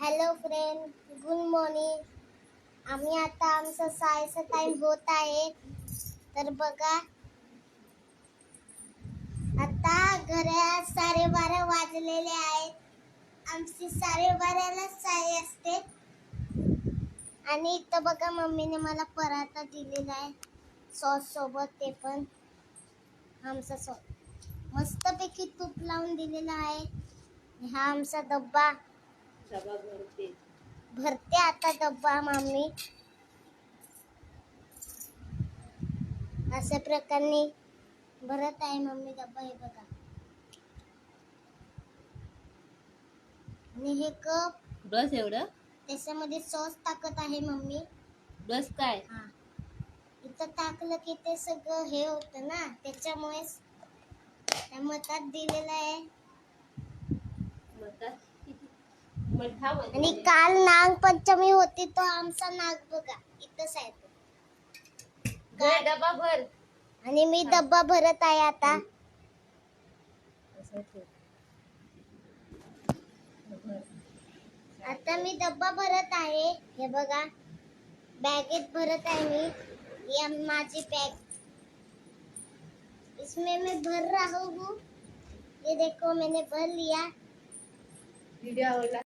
Hello friend, good morning. आम्ही आता आमचा शाळेचा टाइम होत आहे. तर बघा, आता घड्याळ 12:30 वाजलेले आहेत. आमची 12:30ला शाळा असते. आणि इथं बघा, मम्मीने मला पराठा दिलेला आहे सॉस सोबत. ते पण आमचा सॉस मस्तपैकी तूप लावून दिलेला आहे. हा आमचा डब्बा भरते आता डब्बा मम्मी. अशा प्रकारे भरत आहे मम्मी डब्बा. हे बघा, आणि हे कप बस एवढं त्याच्यामध्ये सॉस टाकत आहे मम्मी. बस काय हा, इथं टाकलं की ते सगळं हे होतं ना, त्याच्यामुळे त्या मतात दिलेलं आहे. आणि काल नागपंचमी होती, तो आमचा नाग बघा इथंच आहे तो. डबा भर. आणि मी डब्बा भरत आहे आता. आता मी डब्बा भरत आहे. हे बघा, बॅगेत भरत आहे मी. ये माझी बैग, इसमें मैं भर रहा हूँ. ये देखो, मैंने भर लिया. व्हिडिओ आवडला.